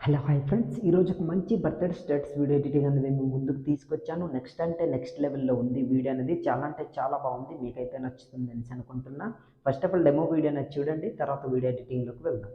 Hello hi friends, ఈరోజు ఒక మంచి బర్త్డే స్టేటస్ వీడియో ఎడిటింగ్ అనేది మేము ముందుకు తీసుకొచ్చాను. నెక్స్ట్ లెవెల్లో ఉంది వీడియో అనేది. చాలా అంటే చాలా బాగుంది. మీకైతే నచ్చుతుంది అనేసి అనుకుంటున్నా. First of all demo video అనేది చూడండి, తర్వాత వీడియో ఎడిటింగ్లోకి వెళ్దాం.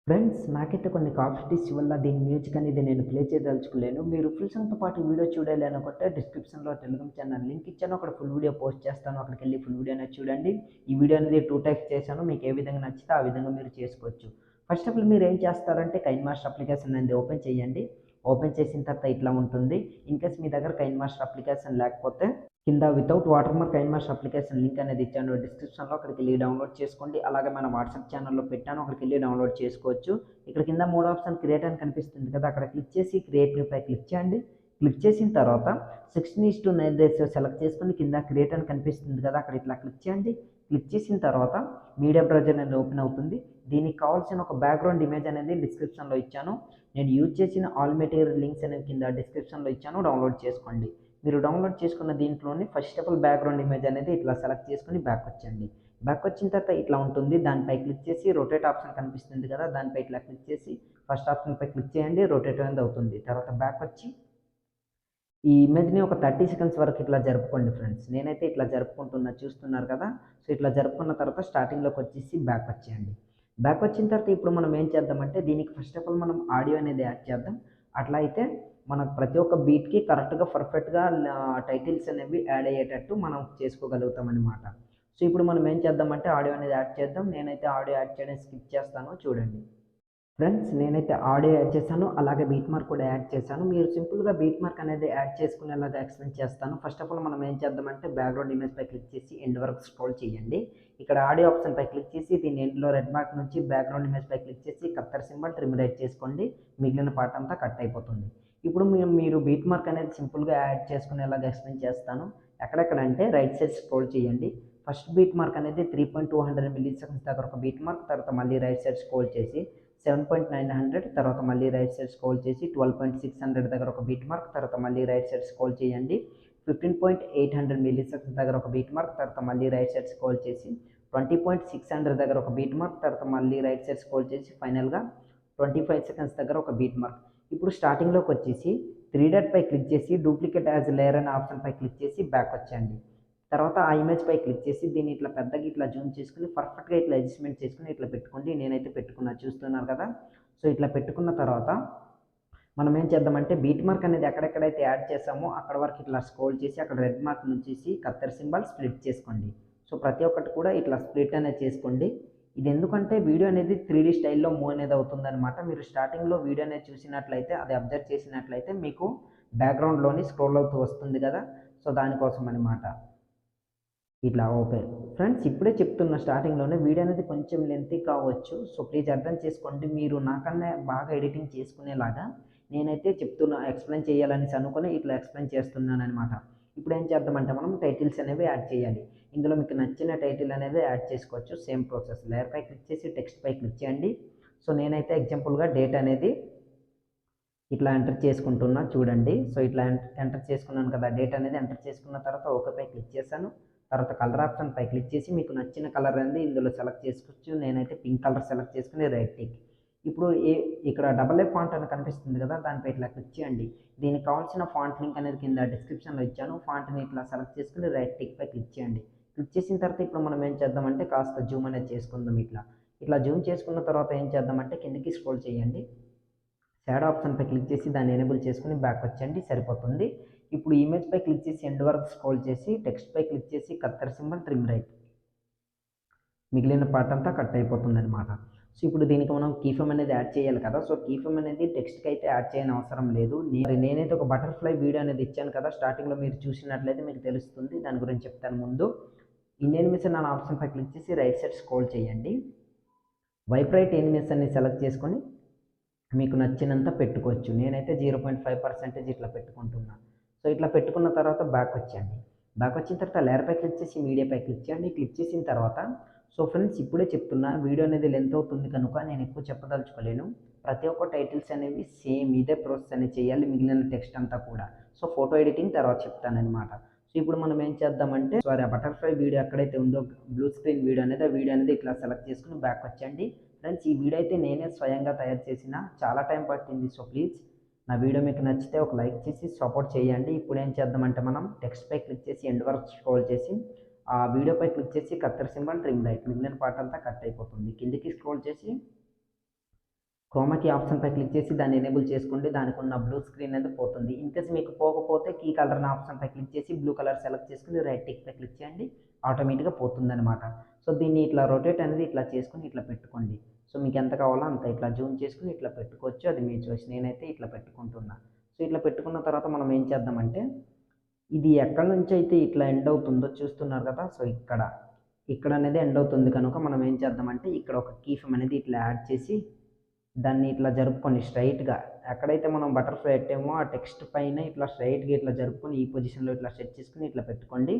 ఫ్రెండ్స్, నాకైతే కొన్ని కాఫీస్ వల్ల దీని మ్యూజిక్ అనేది నేను ప్లే చేయదలుచుకోలేను. మీరు ఫుల్ సాంగ్తో పాటు వీడియో చూడాలి అనుకుంటే డిస్క్రిప్షన్లో టెలిగ్రామ్ ఛానల్ లింక్ ఇచ్చాను. అక్కడ ఫుల్ వీడియో పోస్ట్ చేస్తాను. అక్కడికి వెళ్ళి ఫుల్ వీడియో అనేది చూడండి. ఈ వీడియో అనేది 2 టైప్స్ చేశాను. మీకు ఏ విధంగా నచ్చితే ఆ విధంగా మీరు చేసుకోవచ్చు. ఫస్ట్ ఆఫ్ ఆల్ మీరు ఏం చేస్తారంటే కైన్ మాస్టర్ అప్లికేషన్ అనేది ఓపెన్ చేయండి. ఓపెన్ చేసిన తర్వాత ఇట్లా ఉంటుంది. ఇన్కేస్ మీ దగ్గర కైన్ మాస్టర్ అప్లికేషన్ లేకపోతే కింద without watermark KineMaster application link అనేది ఇచ్చాను డిస్క్రిప్షన్లో. అక్కడికి వెళ్ళి డౌన్లోడ్ చేసుకోండి. అలాగే మన వాట్సాప్ ఛానల్లో పెట్టాను, అక్కడికి వెళ్ళి డౌన్లోడ్ చేసుకోవచ్చు. ఇక్కడ కింద 3 ఆప్షన్ క్రియేట్ అని కనిపిస్తుంది కదా, అక్కడ క్లిక్ చేసి క్రియేట్ న్యూ పై క్లిక్ చేయండి. క్లిక్ చేసిన తర్వాత 16:9 రేషియో సెలెక్ట్ చేసుకుని కింద క్రియేట్ అని కనిపిస్తుంది కదా, అక్కడ ఇట్లా క్లిక్ చేయండి. క్లిక్ చేసిన తర్వాత మీడియా బ్రౌజర్ అనేది ఓపెన్ అవుతుంది. దీనికి కావాల్సిన ఒక బ్యాక్గ్రౌండ్ ఇమేజ్ అనేది డిస్క్రిప్షన్లో ఇచ్చాను. నేను యూజ్ చేసిన ఆల్ మెటీరియల్ లింక్స్ అనేది కింద డిస్క్రిప్షన్లో ఇచ్చాను, డౌన్లోడ్ చేసుకోండి. మీరు డౌన్లోడ్ చేసుకున్న దీంట్లోనే first of all background image అనేది ఇట్లా సెలెక్ట్ చేసుకుని బ్యాక్ వచ్చండి. బ్యాక్ వచ్చిన తర్వాత ఇట్లా ఉంటుంది. దానిపై క్లిక్ చేసి రొటేట్ ఆప్షన్ కనిపిస్తుంది కదా, దానిపై ఇట్లా క్లిక్ చేసి ఫస్ట్ ఆప్షన్పై క్లిక్ చేయండి. రొటేట్ అనేది అవుతుంది. తర్వాత బ్యాక్ వచ్చి ఈ ఇమేజ్ని ఒక 30 సెకండ్స్ వరకు ఇట్లా జరుపుకోండి ఫ్రెండ్స్. నేనైతే ఇట్లా జరుపుకుంటున్నా, చూస్తున్నారు కదా. సో ఇట్లా జరుపుకున్న తర్వాత స్టార్టింగ్లోకి వచ్చేసి బ్యాక్ వచ్చేయండి. బ్యాక్ వచ్చిన తర్వాత ఇప్పుడు మనం ఏం చేద్దామంటే దీనికి ఫస్ట్ ఆఫ్ ఆల్ మనం ఆడియో అనేది యాడ్ చేద్దాం. అట్లా అయితే మనకు ప్రతి ఒక్క బీట్కి కరెక్ట్గా పర్ఫెక్ట్గా టైటిల్స్ అనేవి యాడ్ అయ్యేటట్టు మనం చేసుకోగలుగుతాం అనమాట. సో ఇప్పుడు మనం ఏం చేద్దామంటే ఆడియో అనేది యాడ్ చేద్దాం. నేనైతే ఆడియో యాడ్ చేయడం స్కిప్ చేస్తాను, చూడండి. ఫ్రెండ్స్, నేనైతే ఆడియో యాడ్ చేశాను, అలాగే బీట్ మార్క్ కూడా యాడ్ చేశాను. మీరు సింపుల్గా బీట్ మార్క్ అనేది యాడ్ చేసుకునేలాగా ఎక్స్ప్లెయిన్ చేస్తాను. ఫస్ట్ ఆఫ్ ఆల్ మనం ఏం చేద్దామంటే బ్యాక్గ్రౌండ్ ఇమేజ్ పై క్లిక్ చేసి ఎండ్ వరకు స్క్రోల్ చేయండి. ఇక్కడ ఆడియో ఆప్షన్ పై క్లిక్ చేసి దీని ఎండ్లో రెడ్ మార్క్ నుంచి బ్యాక్గ్రౌండ్ ఇమేజ్ పై క్లిక్ చేసి కత్తర్ సింబల్ ట్రిమ్ రైట్ చేసుకోండి. మిగిలిన పార్ట్ అంతా కట్ అయిపోతుంది. ఇప్పుడు మీరు బీట్ మార్క్ అనేది సింపుల్గా యాడ్ చేసుకునేలాగా ఎక్స్ప్లెయిన్ చేస్తాను. ఎక్కడెక్కడంటే రైట్ సైడ్ స్క్రోల్ చేయండి. ఫస్ట్ బీట్ మార్క్ అనేది 3.200 మిల్లీ సెకండ్స్ దగ్గర ఒక బీట్ మార్క్, తర్వాత మళ్ళీ రైట్ సైడ్ స్క్రోల్ చేసి 7.900, తర్వాత మళ్ళీ రైట్ సైడ్ స్క్రోల్ చేసి 12.600 దగ్గర ఒక బీట్ మార్క్, తర్వాత మళ్ళీ రైట్ సైడ్ స్క్రోల్ చేయండి. 15.800 మిల్లీ సెకండ్స్ దగ్గర ఒక బీట్ మార్క్, తర్వాత మళ్ళీ రైట్ సైడ్ స్క్రోల్ చేసి 20.600 దగ్గర ఒక బీట్ మార్క్, తర్వాత మళ్ళీ రైట్ సైడ్ స్క్రోల్ చేసి ఫైనల్గా 25 సెకండ్స్ దగ్గర ఒక బీట్ మార్క్. ఇప్పుడు స్టార్టింగ్లోకి వచ్చేసి 3 డాట్ పై క్లిక్ చేసి డూప్లికేట్ యాజ్ లేయర్ అనే ఆప్షన్ పై క్లిక్ చేసి బ్యాక్ వచ్చేయండి. తర్వాత ఆ ఇమేజ్ పై క్లిక్ చేసి దీన్ని ఇట్లా పెద్దగా ఇట్లా జూమ్ చేసుకుని పర్ఫెక్ట్గా ఇట్లా అడ్జస్ట్మెంట్ చేసుకుని ఇట్లా పెట్టుకోండి. నేనైతే పెట్టుకున్నా, చూస్తున్నారు కదా. సో ఇట్లా పెట్టుకున్న తర్వాత మనం ఏం చేద్దామంటే బీట్ మార్క్ అనేది ఎక్కడెక్కడైతే యాడ్ చేసామో అక్కడ వరకు ఇట్లా స్క్రోల్ చేసి అక్కడ రెడ్ మార్క్ నుంచి కత్తెర సింబల్ స్ప్లిట్ చేసుకోండి. సో ప్రతి ఒక్కటి కూడా ఇట్లా స్ప్లిట్ అనేది చేసుకోండి. ఇది ఎందుకంటే వీడియో అనేది 3D స్టైల్లో మూవ్ అనేది అవుతుందన్నమాట. మీరు స్టార్టింగ్లో వీడియో అనేది చూసినట్లయితే, అది అబ్జర్వ్ చేసినట్లయితే మీకు బ్యాక్గ్రౌండ్లోని స్క్రోల్ అవుతూ వస్తుంది కదా. సో దానికోసం అనమాట. ఇట్లా ఓకే ఫ్రెండ్స్, ఇప్పుడే చెప్తున్న స్టార్టింగ్లోనే వీడియో అనేది కొంచెం లెంతీ కావచ్చు. సో ప్లీజ్ అర్థం చేసుకోండి. మీరు నాకన్నా బాగా ఎడిటింగ్ చేసుకునేలాగా నేనైతే చెప్తున్నా, ఎక్స్ప్లెయిన్ చేయాలని అనుకుని ఇట్లా ఎక్స్ప్లెయిన్ చేస్తున్నాను అనమాట. ఇప్పుడు ఏం చేద్దామంటే మనం టైటిల్స్ అనేవి యాడ్ చేయాలి. ఇందులో మీకు నచ్చిన టైటిల్ అనేది యాడ్ చేసుకోవచ్చు. సేమ్ ప్రాసెస్, లేయర్ పై క్లిక్ చేసి టెక్స్ట్ పై క్లిక్ చేయండి. సో నేనైతే ఎగ్జాంపుల్గా డేట్ అనేది ఇట్లా ఎంటర్ చేసుకుంటున్నా, చూడండి. సో ఇట్లా ఎంటర్ చేసుకున్నాను కదా, డేట్ అనేది ఎంటర్ చేసుకున్న తర్వాత ఓకేపై క్లిక్ చేశాను. తర్వాత కలర్ ఆప్షన్ పై క్లిక్ చేసి మీకు నచ్చిన కలర్ అనేది ఇందులో సెలెక్ట్ చేసుకోవచ్చు. నేనైతే పింక్ కలర్ సెలెక్ట్ చేసుకుని రైట్ టిక్. ఇప్పుడు ఇక్కడ డబల్ ఏ ఫాంట్ అని కనిపిస్తుంది కదా, దానిపై ఇట్లా క్లిక్ చేయండి. దీనికి కావాల్సిన ఫాంట్ లింక్ అనేది కింద డిస్క్రిప్షన్లో ఇచ్చాను. ఫాంట్ని ఇట్లా సెలెక్ట్ చేసుకుని రైట్ టిక్ పై క్లిక్ చేయండి. క్లిక్ చేసిన తర్వాత ఇప్పుడు మనం ఏం చేద్దామంటే కాస్త జూమ్ అనేది చేసుకుందాం. ఇట్లా జూమ్ చేసుకున్న తర్వాత ఏం చేద్దామంటే కిందకి స్క్రోల్ చేయండి. షాడో ఆప్షన్పై క్లిక్ చేసి దాన్ని ఎనేబుల్ చేసుకుని బ్యాక్ వచ్చేయండి, సరిపోతుంది. ఇప్పుడు ఇమేజ్పై క్లిక్ చేసి ఎండ్ వరకు స్క్రోల్ చేసి టెక్స్ట్పై క్లిక్ చేసి కత్తెర సింబల్ ట్రిమ్ రైట్. మిగిలిన పార్ట్ అంతా కట్ అయిపోతుంది అనమాట. సో ఇప్పుడు దీనికి మనం కీఫ్రేమ్ అనేది యాడ్ చేయాలి కదా. సో కీఫ్రేమ్ అనేది టెక్స్ట్కి అయితే యాడ్ చేయని అవసరం లేదు. నేనైతే ఒక బటర్ఫ్లై వీడియో అనేది ఇచ్చాను కదా, స్టార్టింగ్లో మీరు చూసినట్లయితే మీకు తెలుస్తుంది. దాని గురించి చెప్తాను ముందు. ఇన్ఎనిమేషన్ అనే ఆప్షన్పై క్లిక్ చేసి రైట్ సైడ్ స్క్రోల్ చేయండి. వైప్ రైట్ ఎనిమేషన్ని సెలెక్ట్ చేసుకొని మీకు నచ్చినంత పెట్టుకోవచ్చు. నేనైతే 0.5% ఇట్లా పెట్టుకుంటున్నా. సో ఇట్లా పెట్టుకున్న తర్వాత బ్యాక్ వచ్చేయండి. బ్యాక్ వచ్చిన తర్వాత లేయర్ పై క్లిక్ చేసి మీడియాపై క్లిక్ చేయండి. క్లిక్ చేసిన తర్వాత సో ఫ్రెండ్స్, ఇప్పుడే చెప్తున్నా, వీడియో అనేది లెంత్ అవుతుంది కనుక నేను ఎక్కువ చెప్పదలుచుకోలేను. ప్రతి ఒక్క టైటిల్స్ అనేవి సేమ్ ఇదే ప్రాసెస్ అనేది చేయాలి, మిగిలిన టెక్స్ట్ అంతా కూడా. సో ఫోటో ఎడిటింగ్ తర్వాత చెప్తానమాట. సో ఇప్పుడు మనం ఏం చేద్దామంటే ఆ బటర్ఫ్లై వీడియో ఎక్కడైతే ఉందో బ్లూ స్క్రీన్ వీడియో అనేది, ఆ వీడియో అనేది ఇట్లా సెలెక్ట్ చేసుకుని బ్యాక్ వచ్చేయండి. ఫ్రెండ్స్ ఈ వీడియో అయితే నేనే స్వయంగా తయారు చేసిన, చాలా టైం పట్టింది. సో ప్లీజ్ నా వీడియో మీకు నచ్చితే ఒక లైక్ చేసి సపోర్ట్ చేయండి. ఇప్పుడు ఏం చేద్దామంటే మనం టెక్స్ట్పై క్లిక్ చేసి ఎండ్ వరకు స్క్రోల్ చేసి ఆ వీడియోపై క్లిక్ చేసి కత్తెర సింబల్ ట్రిమ్ రైట్, మిగిలిన పార్ట్ అంతా కట్ అయిపోతుంది. కిందికి స్క్రోల్ చేసి క్రోమాకి ఆప్షన్పై క్లిక్ చేసి దాన్ని ఎనేబుల్ చేసుకోండి. దానికి ఉన్న బ్లూ స్క్రీన్ అనేది పోతుంది. ఇన్కేస్ మీకు పోకపోతే కీ కలర్ ఆప్షన్పై క్లిక్ చేసి బ్లూ కలర్ సెలెక్ట్ చేసుకుని రైట్ టిక్పై క్లిక్ చేయండి, ఆటోమేటిక్గా పోతుందన్నమాట. సో దీన్ని ఇట్లా రొటేట్ అనేది ఇట్లా చేసుకుని ఇట్లా పెట్టుకోండి. సో మీకు ఎంత కావాలో అంత ఇట్లా జూమ్ చేసుకుని ఇట్లా పెట్టుకోవచ్చు, అది మీ చాయిస్. నేనైతే ఇట్లా పెట్టుకుంటున్నా. సో ఇట్లా పెట్టుకున్న తర్వాత మనం ఏం చేద్దామంటే ఇది ఎక్కడి నుంచి అయితే ఇట్లా ఎండ్ అవుతుందో చూస్తున్నారు కదా. సో ఇక్కడ అనేది ఎండ్ అవుతుంది కనుక మనం ఏం చేద్దామంటే ఇక్కడ ఒక కీ ఫ్రేమ్ అనేది ఇట్లా యాడ్ చేసి దాన్ని ఇట్లా జరుపుకొని స్ట్రైట్గా ఎక్కడైతే మనం బటర్ఫ్లై పెట్టామో ఆ టెక్స్ట్ పైన ఇట్లా స్ట్రైట్గా ఇట్లా జరుపుకొని ఈ పొజిషన్లో ఇట్లా సెట్ చేసుకుని ఇట్లా పెట్టుకోండి.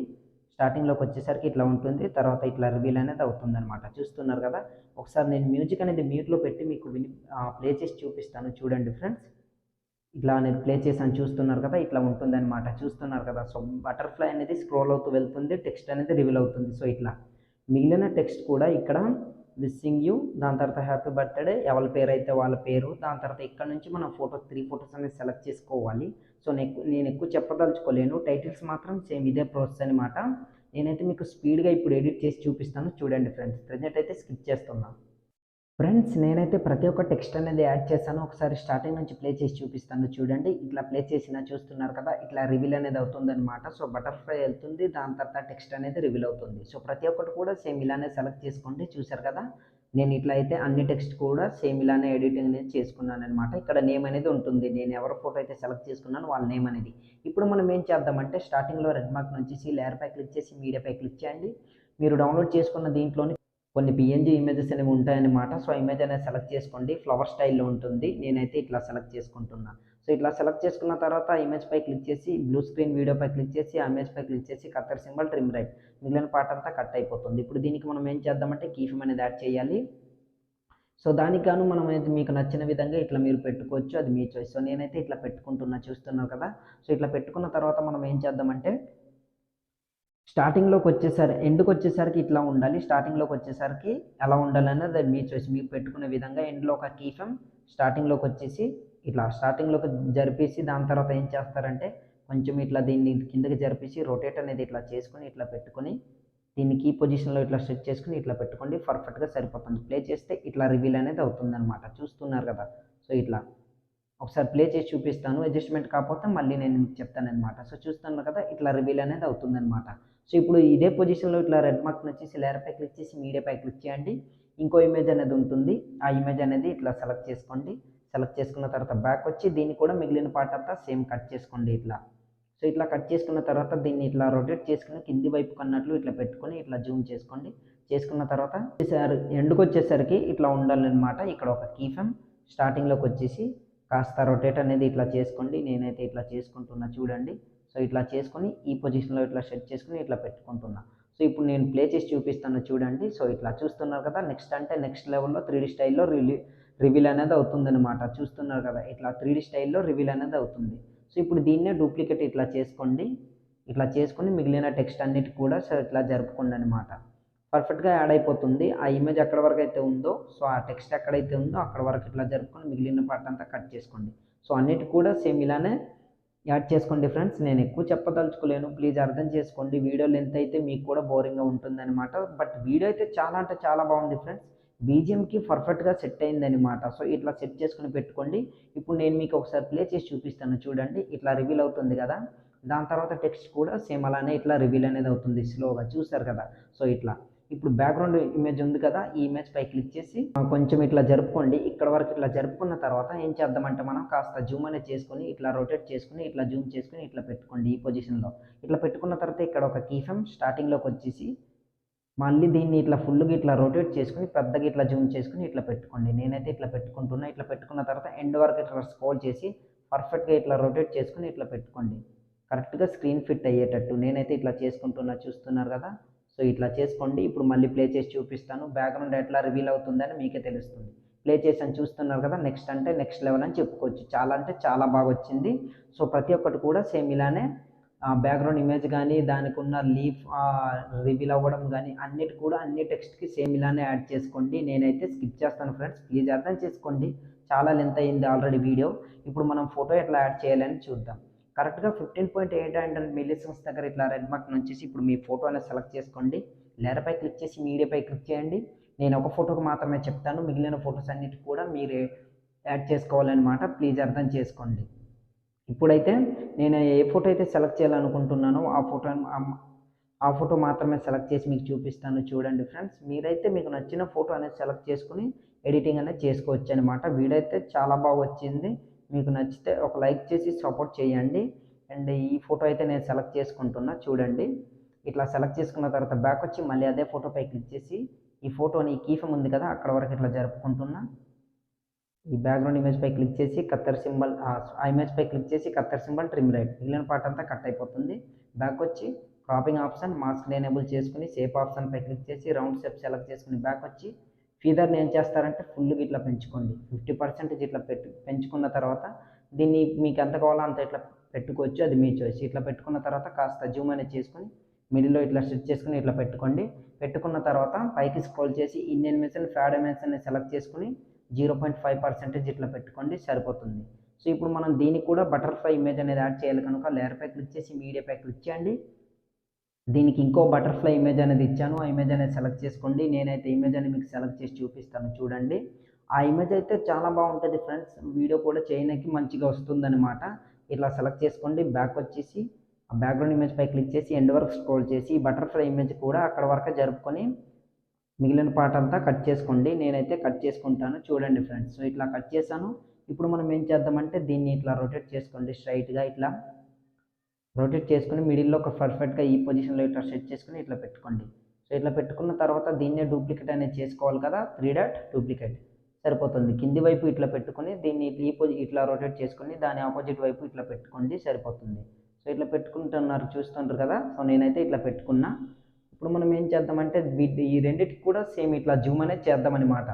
స్టార్టింగ్లోకి వచ్చేసరికి ఇట్లా ఉంటుంది, తర్వాత ఇట్లా రివీల్ అనేది అవుతుంది అనమాట. చూస్తున్నారు కదా. ఒకసారి నేను మ్యూజిక్ అనేది మ్యూట్లో పెట్టి మీకు ప్లే చేసి చూపిస్తాను, చూడండి ఫ్రెండ్స్. ఇట్లా నేను ప్లే చేసాను, చూస్తున్నారు కదా. ఇట్లా ఉంటుంది అనమాట, చూస్తున్నారు కదా. సో బటర్ఫ్లై అనేది స్క్రోల్ అవుతూ వెళ్తుంది, టెక్స్ట్ అనేది రివీల్ అవుతుంది. సో ఇట్లా మిగిలిన టెక్స్ట్ కూడా ఇక్కడ విషింగ్ యూ, దాని తర్వాత హ్యాపీ బర్త్డే, ఎవరి పేరు అయితే వాళ్ళ పేరు, దాని తర్వాత ఇక్కడ నుంచి మనం 3 ఫొటోస్ అనేది సెలెక్ట్ చేసుకోవాలి. సో నేను ఎక్కువ చెప్పదలుచుకోలేను, టైటిల్స్ మాత్రం సేమ్ ఇదే ప్రాసెస్ అనమాట. నేనైతే మీకు స్పీడ్గా ఇప్పుడు ఎడిట్ చేసి చూపిస్తాను, చూడండి ఫ్రెండ్స్. ప్రజెంట్ అయితే స్కిప్ చేస్తున్నాను. ఫ్రెండ్స్ నేనైతే ప్రతి ఒక్క టెక్స్ట్ అనేది యాడ్ చేశాను. ఒకసారి స్టార్టింగ్ నుంచి ప్లే చేసి చూపిస్తాను, చూడండి. ఇట్లా ప్లే చేసిన చూస్తున్నారు కదా, ఇట్లా రివీల్ అనేది అవుతుంది అనమాట. సో బటర్ఫ్లై వెళ్తుంది, దాని తర్వాత టెక్స్ట్ అనేది రివీల్ అవుతుంది. సో ప్రతి ఒక్కటి కూడా సేమ్ ఇలానే సెలెక్ట్ చేసుకోండి. చూసారు కదా, నేను ఇట్లా అయితే అన్ని టెక్స్ట్ కూడా సేమ్ ఇలానే ఎడిటింగ్ అనేది చేసుకున్నాను అనమాట. ఇక్కడ నేమ్ అనేది ఉంటుంది, నేను ఎవరి ఫోటో అయితే సెలెక్ట్ చేసుకున్నాను వాళ్ళ నేమ్ అనేది. ఇప్పుడు మనం ఏం చేద్దామంటే స్టార్టింగ్లో రెడ్ మార్క్ నుంచి లేయర్పై క్లిక్ చేసి మీడియాపై క్లిక్ చేయండి. మీరు డౌన్లోడ్ చేసుకున్న దీంట్లోని కొన్ని పిఎన్జీ ఇమేజెస్ అనేవి ఉంటాయన్నమాట. సో ఇమేజ్ అనేది సెలెక్ట్ చేసుకోండి, ఫ్లవర్ స్టైల్లో ఉంటుంది. నేనైతే ఇట్లా సెలెక్ట్ చేసుకుంటున్నా. సో ఇట్లా సెలెక్ట్ చేసుకున్న తర్వాత ఇమేజ్ పై క్లిక్ చేసి బ్లూ స్క్రీన్ వీడియోపై క్లిక్ చేసి ఆ ఇమేజ్ పై క్లిక్ చేసి కత్తెర సింబల్ ట్రిమ్ రైట్, మిగిలిన పార్ట్ అంతా కట్ అయిపోతుంది. ఇప్పుడు దీనికి మనం ఏం చేద్దామంటే కీ ఫ్రేమ్ అనేది యాడ్ చేయాలి. సో దానికి గాను మనం అయితే మీకు నచ్చిన విధంగా ఇట్లా మీరు పెట్టుకోవచ్చు, అది మీ చాయిస్. సో నేనైతే ఇట్లా పెట్టుకుంటున్నా, చూస్తున్నారు కదా. సో ఇట్లా పెట్టుకున్న తర్వాత మనం ఏం చేద్దామంటే స్టార్టింగ్లోకి వచ్చేసరికి ఎండ్కి వచ్చేసరికి ఇట్లా ఉండాలి, స్టార్టింగ్లోకి వచ్చేసరికి ఎలా ఉండాలనేది అది మీ చాయిస్, మీకు పెట్టుకునే విధంగా. ఎండ్లో ఒక కీ ఫ్రేమ్ స్టార్టింగ్లోకి వచ్చేసి ఇట్లా స్టార్టింగ్లోకి జరిపేసి దాని తర్వాత ఏం చేస్తారంటే కొంచెం ఇట్లా దీన్ని కిందకి జరిపేసి రొటేట్ అనేది ఇట్లా చేసుకుని ఇట్లా పెట్టుకొని దీన్ని కీ పొజిషన్లో ఇట్లా సెట్ చేసుకుని ఇట్లా పెట్టుకోండి, పర్ఫెక్ట్గా సరిపోతుంది. ప్లే చేస్తే ఇట్లా రివీల్ అనేది అవుతుంది అనమాట, చూస్తున్నారు కదా. సో ఇట్లా ఒకసారి ప్లే చేసి చూపిస్తాను, అడ్జస్ట్మెంట్ కాకపోతే మళ్ళీ నేను మీకు చెప్తాను అనమాట. సో చూస్తున్నారు కదా, ఇట్లా రివీల్ అనేది అవుతుందన్నమాట. సో ఇప్పుడు ఇదే పొజిషన్లో ఇట్లా రెడ్ మార్క్ వచ్చేసి లేయర్పై క్లిక్ చేసి మీడియాపై క్లిక్ చేయండి. ఇంకో ఇమేజ్ అనేది ఉంటుంది, ఆ ఇమేజ్ అనేది ఇట్లా సెలెక్ట్ చేసుకోండి. సెలెక్ట్ చేసుకున్న తర్వాత బ్యాక్ వచ్చి దీన్ని కూడా మిగిలిన పార్ట్ అంతా సేమ్ కట్ చేసుకోండి ఇట్లా. సో ఇట్లా కట్ చేసుకున్న తర్వాత దీన్ని ఇట్లా రొటేట్ చేసుకుని కింది వైపు కన్నట్లు ఇట్లా పెట్టుకొని ఇట్లా జూమ్ చేసుకోండి. చేసుకున్న తర్వాత ఎండ్కి వచ్చేసరికి ఇట్లా ఉండాలన్నమాట. ఇక్కడ ఒక కీ ఫ్రేమ్ స్టార్టింగ్లోకి వచ్చేసి కాస్త రొటేట్ అనేది ఇట్లా చేసుకోండి. నేనైతే ఇట్లా చేసుకుంటున్నా, చూడండి. సో ఇట్లా చేసుకొని ఈ పొజిషన్లో ఇట్లా సెట్ చేసుకుని ఇట్లా పెట్టుకుంటున్నా. సో ఇప్పుడు నేను ప్లే చేసి చూపిస్తాను, చూడండి. సో ఇట్లా చూస్తున్నారు కదా, నెక్స్ట్ అంటే నెక్స్ట్ లెవెల్లో 3D స్టైల్లో రివీల్ అనేది అవుతుందన్నమాట. చూస్తున్నారు కదా, ఇట్లా 3D స్టైల్లో రివీల్ అనేది అవుతుంది. సో ఇప్పుడు దీన్నే డూప్లికేట్ ఇట్లా చేసుకోండి. ఇట్లా చేసుకొని మిగిలిన టెక్స్ట్ అన్నిటి కూడా సో ఇట్లా జరుపుకోండి అనమాట. పర్ఫెక్ట్గా యాడ్ అయిపోతుంది. ఆ ఇమేజ్ ఎక్కడ వరకు అయితే ఉందో, సో ఆ టెక్స్ట్ ఎక్కడైతే ఉందో అక్కడ వరకు ఇట్లా జరుపుకొని మిగిలిన పార్ట్ అంతా కట్ చేసుకోండి. సో అన్నిటి కూడా సేమ్ ఇలానే యాడ్ చేసుకోండి ఫ్రెండ్స్. నేను ఎక్కువ చెప్పదలుచుకోలేను, ప్లీజ్ అర్థం చేసుకోండి. వీడియో లెంత్ అయితే మీకు కూడా బోరింగ్గా ఉంటుంది అనమాట. బట్ వీడియో అయితే చాలా అంటే చాలా బాగుంది ఫ్రెండ్స్. బీజిఎంకి పర్ఫెక్ట్గా సెట్ అయింది అనమాట. సో ఇట్లా సెట్ చేసుకుని పెట్టుకోండి. ఇప్పుడు నేను మీకు ఒకసారి ప్లే చేసి చూపిస్తాను, చూడండి. ఇట్లా రివీల్ అవుతుంది కదా, దాని తర్వాత టెక్స్ట్ కూడా సేమ్ అలానే ఇట్లా రివీల్ అనేది అవుతుంది స్లోగా, చూసారు కదా. సో ఇట్లా ఇప్పుడు బ్యాక్గ్రౌండ్ ఇమేజ్ ఉంది కదా, ఈ ఇమేజ్ పై క్లిక్ చేసి కొంచెం ఇట్లా జరుపుకోండి. ఇక్కడ వరకు ఇట్లా జరుపుకున్న తర్వాత ఏం చేద్దామంటే మనం కాస్త జూమ్ అనేది చేసుకుని ఇట్లా రొటేట్ చేసుకుని ఇట్లా జూమ్ చేసుకుని ఇట్లా పెట్టుకోండి ఈ పొజిషన్లో. ఇట్లా పెట్టుకున్న తర్వాత ఇక్కడ ఒక కీ ఫ్రేమ్ స్టార్టింగ్లోకి వచ్చేసి మళ్ళీ దీన్ని ఇట్లా ఫుల్గా ఇట్లా రొటేట్ చేసుకుని పెద్దగా ఇట్లా జూమ్ చేసుకుని ఇట్లా పెట్టుకోండి. నేనైతే ఇట్లా పెట్టుకుంటున్నా. ఇట్లా పెట్టుకున్న తర్వాత ఎండ్ వరకు ఇట్లా స్క్రోల్ చేసి పర్ఫెక్ట్గా ఇట్లా రొటేట్ చేసుకుని ఇట్లా పెట్టుకోండి, కరెక్ట్గా స్క్రీన్ ఫిట్ అయ్యేటట్టు. నేనైతే ఇట్లా చేసుకుంటున్నా, చూస్తున్నారు కదా. సో ఇట్లా చేసుకోండి. ఇప్పుడు మళ్ళీ ప్లే చేసి చూపిస్తాను, బ్యాక్గ్రౌండ్ ఎట్లా రివీల్ అవుతుందని మీకే తెలుస్తుంది. ప్లే చేసాను, చూస్తున్నారు కదా. నెక్స్ట్ అంటే నెక్స్ట్ లెవెల్ అని చెప్పుకోవచ్చు, చాలా అంటే చాలా బాగా వచ్చింది. సో ప్రతి ఒక్కటి కూడా సేమ్ ఇలానే బ్యాక్గ్రౌండ్ ఇమేజ్ కానీ దానికి ఉన్న లీఫ్ రివీల్ అవ్వడం కానీ అన్నిటి కూడా అన్ని టెక్స్ట్కి సేమ్ ఇలానే యాడ్ చేసుకోండి. నేనైతే స్కిప్ చేస్తాను ఫ్రెండ్స్, ప్లీజ్ అర్థం చేసుకోండి. చాలా లెంత్ అయింది ఆల్రెడీ వీడియో. ఇప్పుడు మనం ఫోటో ఎట్లా యాడ్ చేయాలని చూద్దాం. కరెక్ట్గా 15.8 మిల్లీసెకండ్స్ దగ్గర ఇట్లా రెడ్ మార్క్ నుంచేసి ఇప్పుడు మీ ఫోటో అనేది సెలెక్ట్ చేసుకోండి. లేయర్పై క్లిక్ చేసి మీడియాపై క్లిక్ చేయండి. నేను ఒక ఫోటోకి మాత్రమే చెప్తాను, మిగిలిన ఫొటోస్ అన్నిటి కూడా మీరే యాడ్ చేసుకోవాలన్నమాట. ప్లీజ్ అర్థం చేసుకోండి. ఇప్పుడైతే నేను ఏ ఫోటో అయితే సెలెక్ట్ చేయాలనుకుంటున్నానో ఆ ఫోటో మాత్రమే సెలెక్ట్ చేసి మీకు చూపిస్తాను. చూడండి ఫ్రెండ్స్, మీరైతే మీకు నచ్చిన ఫోటో అనేది సెలెక్ట్ చేసుకుని ఎడిటింగ్ అనేది చేసుకోవచ్చు అనమాట. వీడియో అయితే చాలా బాగా వచ్చింది. మీకు నచ్చితే ఒక లైక్ చేసి సపోర్ట్ చేయండి. అండ్ ఈ ఫోటో అయితే నేను సెలెక్ట్ చేసుకుంటున్నా. చూడండి, ఇట్లా సెలెక్ట్ చేసుకున్న తర్వాత బ్యాక్ వచ్చి మళ్ళీ అదే ఫోటోపై క్లిక్ చేసి ఈ ఫోటోని కీఫమ్ ఉంది కదా అక్కడ వరకు ఇట్లా జరుపుకుంటున్నా. ఈ బ్యాక్గ్రౌండ్ ఇమేజ్పై క్లిక్ చేసి కత్తర్ సింబల్, ఆ ఇమేజ్పై క్లిక్ చేసి కత్తర్ సింబల్ ట్రిమ్ రైట్, మిగిలిన పార్ట్ అంతా కట్ అయిపోతుంది. బ్యాక్ వచ్చి క్రాపింగ్ ఆప్షన్ మాస్క్ ఎనేబుల్ చేసుకుని షేప్ ఆప్షన్పై క్లిక్ చేసి రౌండ్ షేప్ సెలెక్ట్ చేసుకుని బ్యాక్ వచ్చి ఫీదర్ని ఏం చేస్తారంటే ఫుల్గా ఇట్లా పెంచుకోండి. 50% ఇట్లా పెంచుకున్న తర్వాత దీన్ని మీకు ఎంత కావాలో అంత ఇట్లా పెట్టుకోవచ్చు, అది మీ చాయిస్. ఇట్లా పెట్టుకున్న తర్వాత కాస్త జూమ్ అనేది చేసుకొని మిడిల్లో ఇట్లా సెట్ చేసుకుని ఇట్లా పెట్టుకోండి. పెట్టుకున్న తర్వాత పైకి స్క్రోల్ చేసి in animation pad animation select చేసుకుని 0.5% ఇట్లా పెట్టుకోండి, సరిపోతుంది. సో ఇప్పుడు మనం దీనికి కూడా బటర్ఫ్లై ఇమేజ్ అనేది యాడ్ చేయాలి కనుక లేయర్పై క్లిక్ చేసి మీడియాపై క్లిక్ చేయండి. దీనికి ఇంకో బటర్ఫ్లై ఇమేజ్ అనేది ఇచ్చాను, ఆ ఇమేజ్ అనేది సెలెక్ట్ చేసుకోండి. నేనైతే ఇమేజ్ అనేది మీకు సెలెక్ట్ చేసి చూపిస్తాను. చూడండి, ఆ ఇమేజ్ అయితే చాలా బాగుంటుంది ఫ్రెండ్స్. వీడియో కూడా చేయడానికి మంచిగా వస్తుందన్నమాట. ఇట్లా సెలెక్ట్ చేసుకోండి. బ్యాక్ వచ్చేసి ఆ బ్యాక్గ్రౌండ్ ఇమేజ్పై క్లిక్ చేసి ఎండ్ వరకు స్క్రోల్ చేసి ఈ బటర్ఫ్లై ఇమేజ్ కూడా అక్కడ వరకు జరుపుకొని మిగిలిన పార్ట్ అంతా కట్ చేసుకోండి. నేనైతే కట్ చేసుకుంటాను. చూడండి ఫ్రెండ్స్, సో ఇట్లా కట్ చేశాను. ఇప్పుడు మనం ఏం చేద్దామంటే దీన్ని ఇట్లా రొటేట్ చేసుకోండి. స్ట్రైట్గా ఇట్లా రొటేట్ చేసుకుని మిడిల్లో ఒక పర్ఫెక్ట్గా ఈ పొజిషన్లో ఇట్లా సెట్ చేసుకుని ఇట్లా పెట్టుకోండి. సో ఇట్లా పెట్టుకున్న తర్వాత దీన్నే డూప్లికేట్ అనేది చేసుకోవాలి కదా, 3 డాట్ డూప్లికేట్ సరిపోతుంది. కింది వైపు ఇట్లా పెట్టుకొని దీన్ని ఇట్లా రొటేట్ చేసుకుని దాని ఆపోజిట్ వైపు ఇట్లా పెట్టుకోండి, సరిపోతుంది. సో ఇట్లా పెట్టుకుంటున్నారు, చూస్తుంటారు కదా. సో నేనైతే ఇట్లా పెట్టుకున్నా. ఇప్పుడు మనం ఏం చేద్దామంటే ఈ రెండింటికి కూడా సేమ్ ఇట్లా జూమ్ అనేది చేద్దామన్నమాట.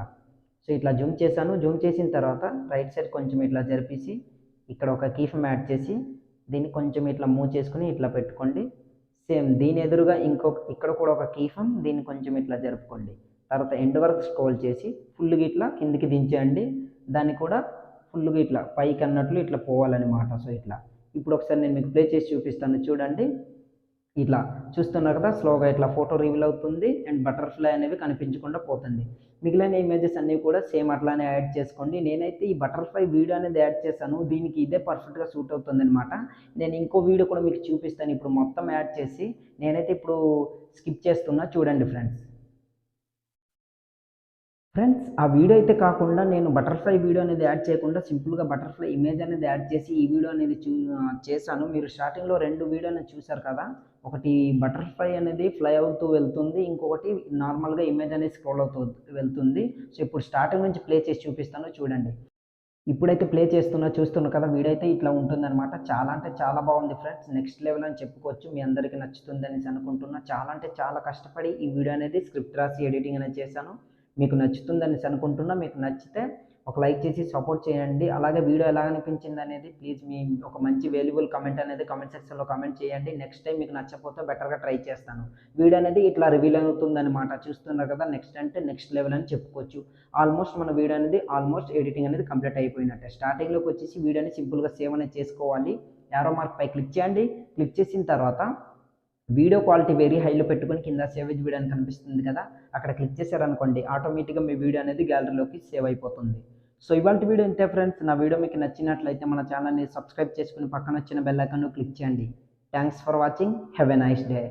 సో ఇట్లా జూమ్ చేశాను. జూమ్ చేసిన తర్వాత రైట్ సైడ్ కొంచెం ఇట్లా జరిపేసి ఇక్కడ ఒక కీఫమ్ యాడ్ చేసి దీన్ని కొంచెం ఇట్లా మూవ్ చేసుకుని ఇట్లా పెట్టుకోండి. సేమ్ దీని ఎదురుగా ఇక్కడ కూడా ఒక కీఫమ్, దీన్ని కొంచెం ఇట్లా జరుపుకోండి. తర్వాత ఎండ్ వరకు స్క్రోల్ చేసి ఫుల్గా ఇట్లా కిందికి దించేయండి. దాన్ని కూడా ఫుల్గా ఇట్లా పైకి అన్నట్లు ఇట్లా పోవాలన్నమాట. సో ఇట్లా ఇప్పుడు ఒకసారి నేను మీకు ప్లే చేసి చూపిస్తాను. చూడండి, ఇట్లా చూస్తున్నారు కదా, స్లోగా ఇట్లా ఫోటో రివీల్ అవుతుంది అండ్ బటర్ఫ్లై అనేవి కనిపించకుండా పోతుంది. మిగిలిన ఇమేజెస్ అన్నీ కూడా సేమ్ అట్లానే యాడ్ చేసుకోండి. నేనైతే ఈ బటర్ఫ్లై వీడియో అనేది యాడ్ చేశాను, దీనికి ఇదే పర్ఫెక్ట్గా సూట్ అవుతుంది అనమాట. నేను ఇంకో వీడియో కూడా మీకు చూపిస్తాను. ఇప్పుడు మొత్తం యాడ్ చేసి నేనైతే ఇప్పుడు స్కిప్ చేస్తున్నా. చూడండి ఫ్రెండ్స్, ఆ వీడియో అయితే కాకుండా నేను బటర్ఫ్లై వీడియో అనేది యాడ్ చేయకుండా సింపుల్గా బటర్ఫ్లై ఇమేజ్ అనేది యాడ్ చేసి ఈ వీడియో అనేది చేశాను. మీరు స్టార్టింగ్లో 2 వీడియో అనేది చూశారు కదా. ఒకటి బటర్ఫ్లై అనేది ఫ్లై అవుతూ వెళ్తుంది, ఇంకొకటి నార్మల్గా ఇమేజ్ అనేది స్క్రోల్ అవుతూ వెళ్తుంది. సో ఇప్పుడు స్టార్టింగ్ నుంచి ప్లే చేసి చూపిస్తాను. చూడండి, ఇప్పుడైతే ప్లే చూస్తున్నారు కదా. వీడియో అయితే ఇట్లా ఉంటుందన్నమాట. చాలా అంటే చాలా బాగుంది ఫ్రెండ్స్, నెక్స్ట్ లెవెల్ అని చెప్పుకోవచ్చు. మీ అందరికీ నచ్చుతుంది అనేసి అనుకుంటున్నా. చాలా అంటే చాలా కష్టపడి ఈ వీడియో అనేది స్క్రిప్ట్ రాసి ఎడిటింగ్ అనేది చేశాను. మీకు నచ్చుతుందని అనుకుంటున్నా. మీకు నచ్చితే ఒక లైక్ చేసి సపోర్ట్ చేయండి. అలాగే వీడియో ఎలా అనిపించింది అనేది ప్లీజ్ మీ ఒక మంచి వాల్యుబుల్ కమెంట్ అనేది కామెంట్ సెక్షన్లో కామెంట్ చేయండి. నెక్స్ట్ టైం మీకు నచ్చకపోతే బెటర్గా ట్రై చేస్తాను. వీడియో అనేది ఇట్లా రివీల్ అవుతుందన్నమాట. చూస్తున్నారు కదా, నెక్స్ట్ అంటే నెక్స్ట్ లెవెల్ అని చెప్పుకోవచ్చు. ఆల్మోస్ట్ మన వీడియో అనేది ఎడిటింగ్ అనేది కంప్లీట్ అయిపోయినట్టే. స్టార్టింగ్లోకి వచ్చేసి వీడియోని సింపుల్గా సేవ్ అనేది చేసుకోవాలి. యారో మార్క్ పై క్లిక్ చేయండి. క్లిక్ చేసిన తర్వాత వీడియో క్వాలిటీ వెరీ హైలో పెట్టుకొని కింద సేవేజ్ వీడియో అని కనిపిస్తుంది కదా, అక్కడ క్లిక్ చేశారనుకోండి ఆటోమేటిక్గా మీ వీడియో అనేది గ్యాలరీలోకి సేవ్ అయిపోతుంది. సో ఇవాళ వీడియో ఇంతే ఫ్రెండ్స్. నా వీడియో మీకు నచ్చినట్లయితే మన ఛానల్ని సబ్స్క్రైబ్ చేసుకుని పక్కన వచ్చిన బెల్ ఐకాన్ను క్లిక్ చేయండి. Thanks for watching. Have a nice day.